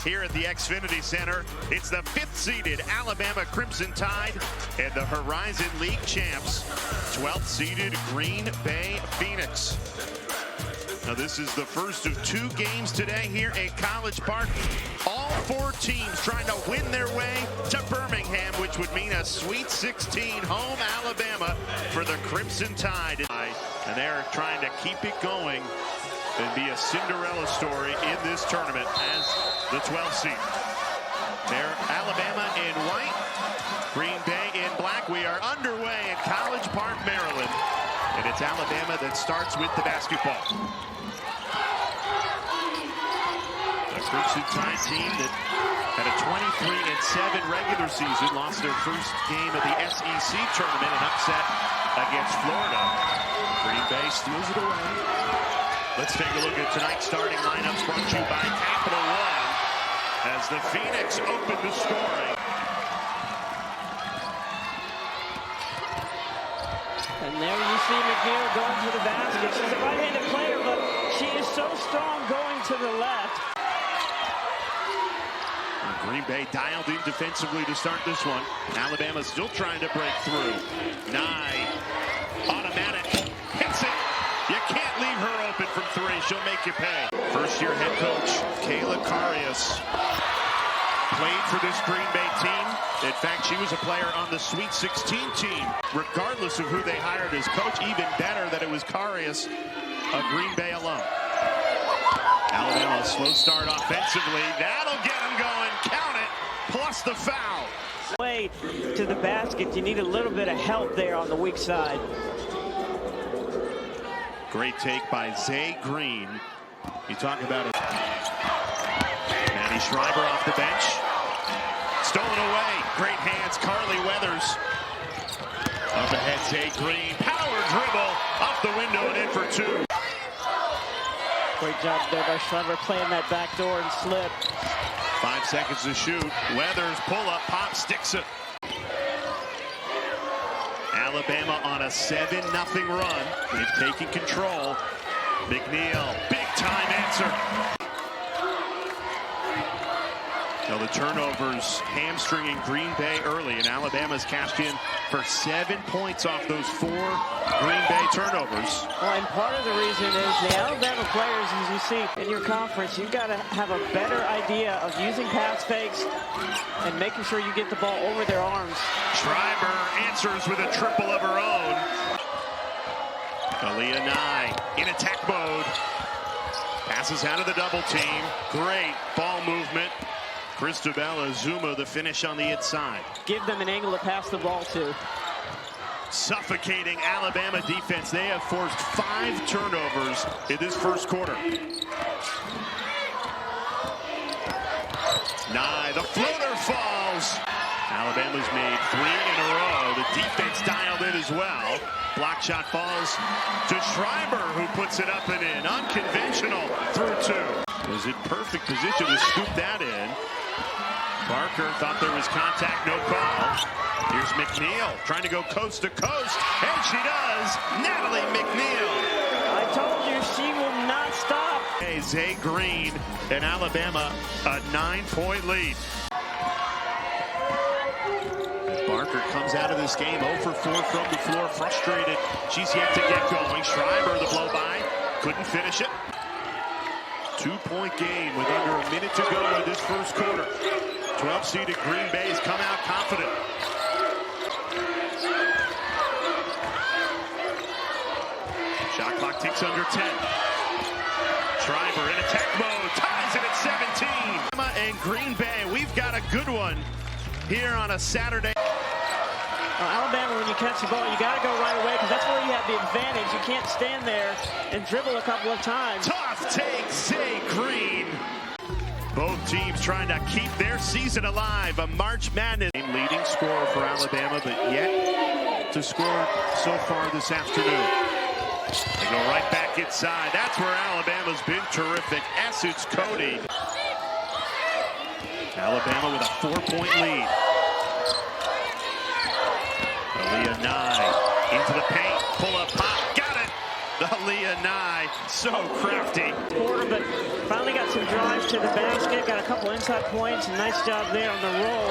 here at the Xfinity Center. It's the 5th-seeded Alabama Crimson Tide and the Horizon League champs, 12th-seeded Green Bay Phoenix. Now this is the first of 2 games today here at College Park. All 4 teams trying to win their way to Birmingham, which would mean a Sweet 16 home Alabama for the Crimson Tide. And they're trying to keep it going and be a Cinderella story in this tournament as the 12th seed. They're Alabama in white, Green Bay in black. We are underway in College Park, Maryland. And it's Alabama that starts with the basketball. The Crimson Tide team that had a 23-7 regular season, lost their first game of the SEC tournament, an upset against Florida. Green Bay steals it away. Let's take a look at tonight's starting lineups brought to you by Capital One as the Phoenix open the scoring. And there you see McNeil going to the basket. She's a right-handed player, but she is so strong going to the left. And Green Bay dialed in defensively to start this one. Alabama still trying to break through. Nye, automatic, hits it. You can't leave her open from 3. She'll make you pay. First-year head coach Kayla Karius played for this Green Bay team. In fact, she was a player on the Sweet 16 team. Regardless of who they hired as coach, even better that it was Karius of Green Bay alone. Alabama, a slow start offensively. That'll get them going. Count it, plus the foul. Way to the basket. You need a little bit of help there on the weak side. Great take by Zay Green. You talk about it. Maddie Schreiber off the bench. Stolen away. Great hands. Carly Weathers. Up ahead, Zay Green. Power dribble. Off the window and in for 2. Great job there by Schreiber playing that back door and slip. 5 seconds to shoot. Weathers pull up. Pop sticks it. Alabama on a 7-0 run. They've taken control. McNeil, big time answer. Now the turnovers hamstringing Green Bay early, and Alabama's cashed in for 7 points off those 4 Green Bay turnovers. Well, and part of the reason is the Alabama players, as you see in your conference, you've got to have a better idea of using pass fakes and making sure you get the ball over their arms. Schreiber answers with a triple of her own. Aaliyah Nye in attack mode. Passes out of the double team. Great ball movement. Christabella Zuma the finish on the inside. Give them an angle to pass the ball to. Suffocating Alabama defense. They have forced 5 turnovers in this first quarter. Nye, the floater falls. Alabama's made 3 in a row. The defense dialed in as well. Block shot falls to Schreiber, who puts it up and in. Unconventional through 2. Was in perfect position to scoop that in. Barker thought there was contact, no call. Here's McNeil trying to go coast to coast, and she does. Natalie McNeil. I told you she will not stop. Hey, Zay Green and Alabama a 9-point lead. Barker comes out of this game 0 for 4 from the floor, frustrated. She's yet to get going. Schreiber, the blow by, couldn't finish it. 2-point game with under a minute to go in this first quarter. 12-seeded Green Bay's come out confident. Shot clock ticks under 10. Schreiber in attack mode, ties it at 17. And Green Bay, we've got a good one here on a Saturday. Alabama, when you catch the ball, you got to go right away because that's where you have the advantage. You can't stand there and dribble a couple of times. Tough take, Zay Green. Both teams trying to keep their season alive. A March Madness leading scorer for Alabama, but yet to score so far this afternoon. They go right back inside. That's where Alabama's been terrific. Essex Cody. Alabama with a 4-point lead. Aaliyah Nye into the paint. Pull up pop. Got it. Aaliyah Nye, so crafty. Quarter, but finally got some drives to the basket, got a couple inside points. Nice job there on the roll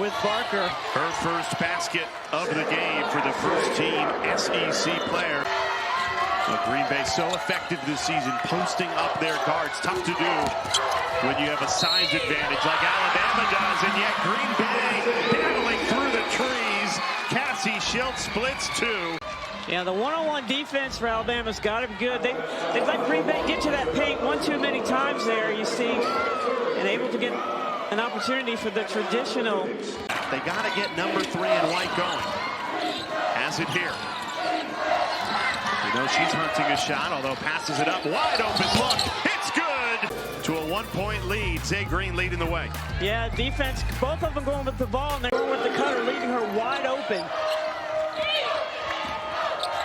with Barker. Her first basket of the game for the first team SEC player. Well, Green Bay so effective this season, posting up their guards. Tough to do when you have a size advantage like Alabama does, and yet Green Bay battling through the trees. Cassie Schiltz splits two. Yeah, the one-on-one defense for Alabama's got him good. They've let Green Bay get to that paint one too many times there, you see, and able to get an opportunity for the traditional. They got to get number 3 in white going. Has it here. You know she's hunting a shot, although passes it up. Wide open look. It's good. To a 1-point lead. Zay Green leading the way. Yeah, defense, both of them going with the ball, and they're going with the cutter, leaving her wide open.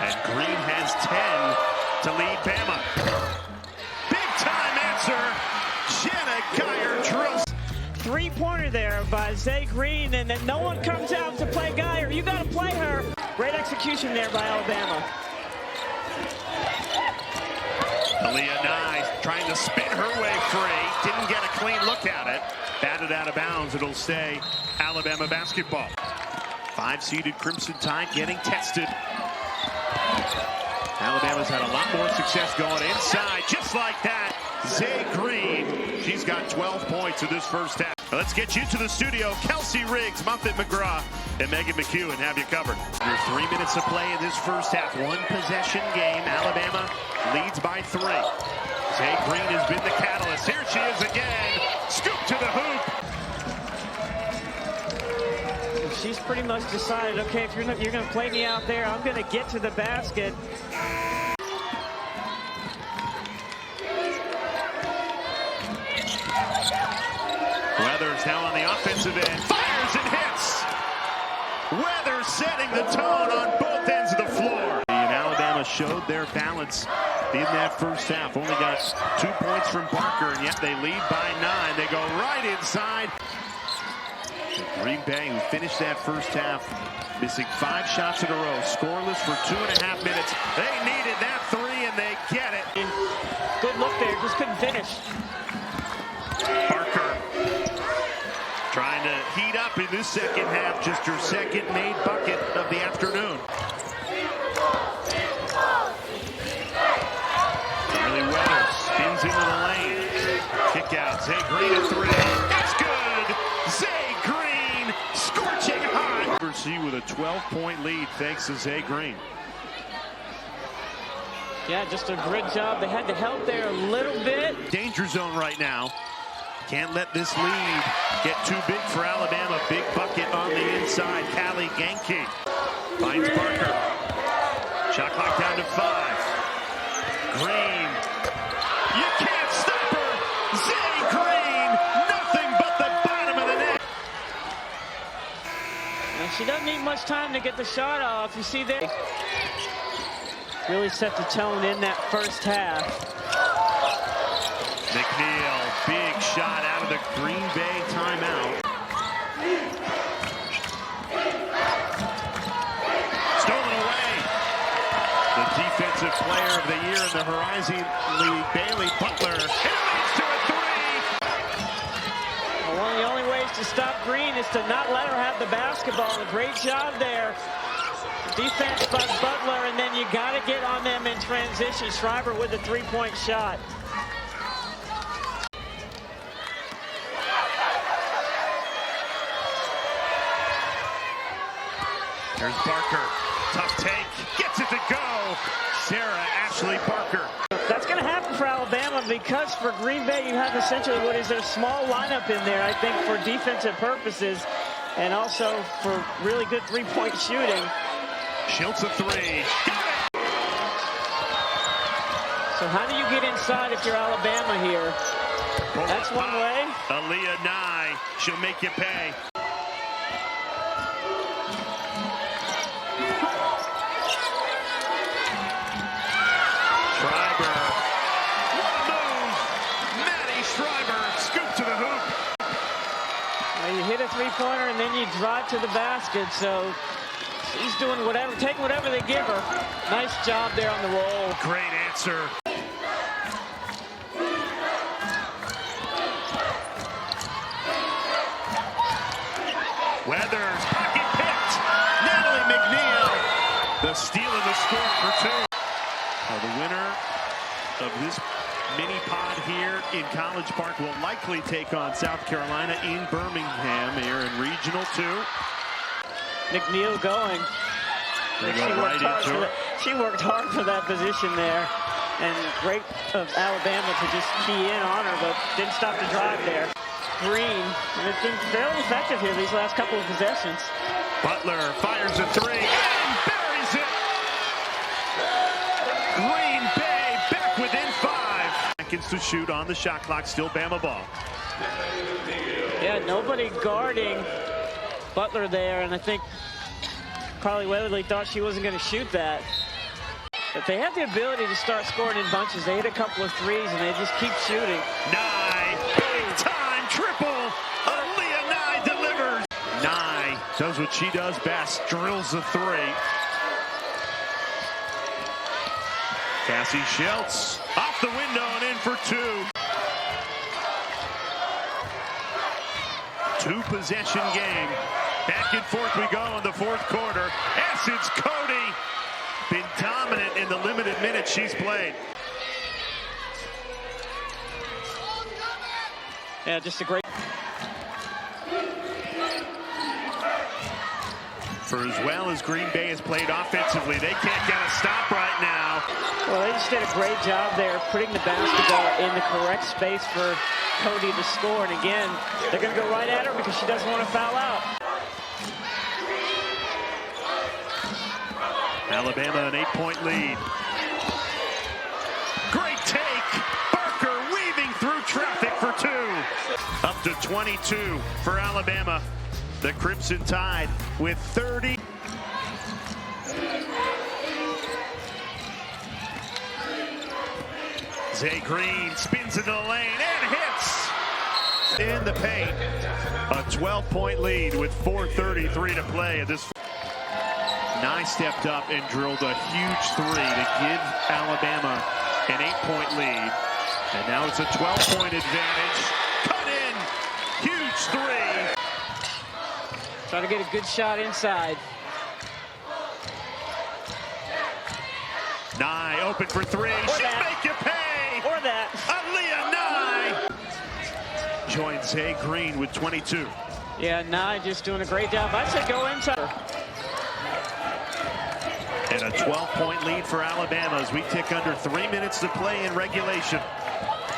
And Green has 10 to lead Bama. Big time answer. Jenna Geyer drills. Three-pointer there by Zay Green, and then no one comes out to play Geyer. You got to play her. Great execution there by Alabama. Aaliyah Nye trying to spin her way free. Didn't get a clean look at it. Batted out of bounds. It'll stay Alabama basketball. 5-seeded Crimson Tide getting tested. Alabama's had a lot more success going inside. Just like that, Zay Green. She's got 12 points in this first half. Let's get you to the studio. Kelsey Riggs, Muffet McGraw, and Megan McEwen have you covered. Under 3 minutes of play in this first half. One possession game. Alabama leads by 3. Zay Green has been the catalyst. Here she is again. Scoop to the hoop. She's pretty much decided, okay, if you're going to play me out there, I'm going to get to the basket. Weathers now on the offensive end. Fires and hits. Weathers setting the tone on both ends of the floor. And Alabama showed their balance in that first half. Only got 2 points from Barker, and yet they lead by 9. They go right inside. Green Bay, who finished that first half, missing 5 shots in a row, scoreless for 2.5 minutes. They needed that 3, and they get it. Good look there, just couldn't finish. Barker trying to heat up in this second half, just her second made bucket of the afternoon. Charlie Weathers spins into the lane. Kick out, Zay Green at 3. It's good! Zay Green, scorching hot. With a 12-point lead thanks to Zay Green. Yeah, just a great job. They had to help there a little bit. Danger zone right now. Can't let this lead get too big for Alabama. Big bucket on the inside. Callie Genke finds Barker. Shot clock down to 5. Green. You can't stop her. Zay Green. Nothing but the bottom of the net. And she doesn't need much time to get the shot off. You see there. Really set the tone in that first half. McNeil, big shot out of the Green Bay timeout. Stolen away. The defensive player of the year in the Horizon League, Bailey Butler. It leads to a 3. Well, one of the only ways to stop Green is to not let her have the basketball. A great job there. Defense by Butler, and then you got to get on them in transition. Schreiber with a 3-point shot. There's Barker. Tough take. Gets it to go. Sarah Ashley Barker. That's going to happen for Alabama because for Green Bay, you have essentially what is a small lineup in there, I think, for defensive purposes and also for really good 3-point shooting. Schiltz a 3. Got it! So how do you get inside if you're Alabama here? That's one way. Aaliyah Nye. She'll make you pay. Schreiber. What a move! Maddie Schreiber. Scoop to the hoop. Well, you hit a 3-pointer and then you drive to the basket. So He's doing whatever, taking whatever they give her. Nice job there on the roll. Great answer. Weathers, pocket picked. Natalie McNeil, the steal of the score for two. The winner of this mini pod here in College Park will likely take on South Carolina in Birmingham here in Regional 2. McNeil going. She worked hard for that position there. And great of Alabama to just key in on her, but didn't stop the drive there. Green, and it's been fairly effective here these last couple of possessions. Butler fires a three and buries it. Green Bay back within 5 seconds to shoot on the shot clock. Still Bama ball. Yeah, nobody guarding Butler there, and I think probably Weatherly thought she wasn't going to shoot that. But they have the ability to start scoring in bunches. They hit a couple of threes, and they just keep shooting. Nye, big time triple. Aaliyah Nye delivers. Nye does what she does best, drills the three. Cassie Schultz off the window and in for two. Two-possession game. Back and forth we go in the fourth quarter. It's Cody. Been dominant in the limited minutes she's played. Yeah, just a great. For as well as Green Bay has played offensively, they can't get a stop right now. Well, they just did a great job there putting the basketball in the correct space for Cody to score. And again, they're going to go right at her because she doesn't want to foul out. Alabama an 8-point lead. Great take. Barker weaving through traffic for two. Up to 22 for Alabama. The Crimson Tide with 30. Zay Green spins into the lane and hits in the paint. A 12-point lead with 4:33 to play at this. Nye stepped up and drilled a huge three to give Alabama an 8-point lead. And now it's a 12-point advantage. Cut in. Huge three. Trying to get a good shot inside. Nye open for three. She'll make you pay. Or that. Aaliyah Nye joins Zay Green with 22. Yeah, Nye just doing a great job. I said go inside. And a 12-point lead for Alabama as we tick under 3 minutes to play in regulation.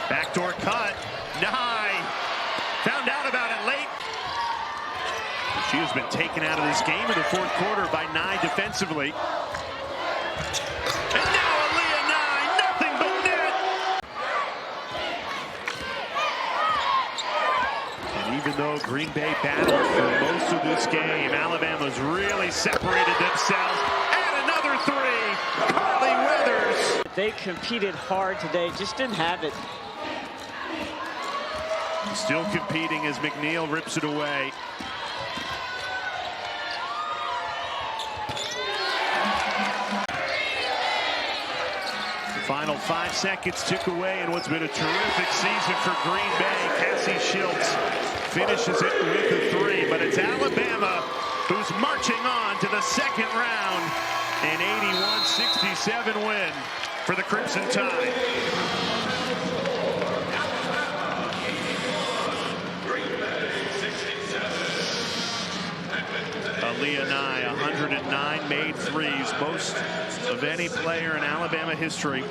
Backdoor cut. Nye found out about it late. She has been taken out of this game in the fourth quarter by Nye defensively. And now Aaliyah Nye, nothing but net. And even though Green Bay battled for most of this game, Alabama's really separated themselves. Three, Carly Weathers. They competed hard today, just didn't have it. Still competing as McNeil rips it away. The final 5 seconds tick away in what's been a terrific season for Green Bay. Cassie Schultz finishes it with a three, but it's Alabama who's marching on to the second round. An 81-67 win for the Crimson Tide. Aaliyah Nye, 109 made threes, most of any player in Alabama history.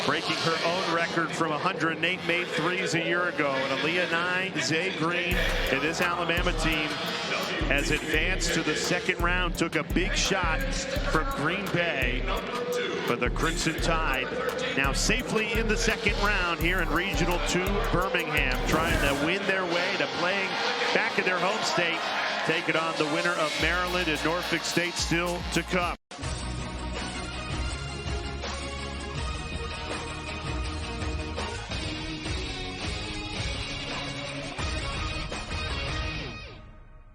Breaking her own record from 108 made threes a year ago. And Aaliyah Nye, Zay Green, and this Alabama team has advanced to the second round. Took a big shot from Green Bay. But the Crimson Tide now safely in the second round here in Regional 2 Birmingham, trying to win their way to playing back in their home state. Take it on the winner of Maryland and Norfolk State still to come.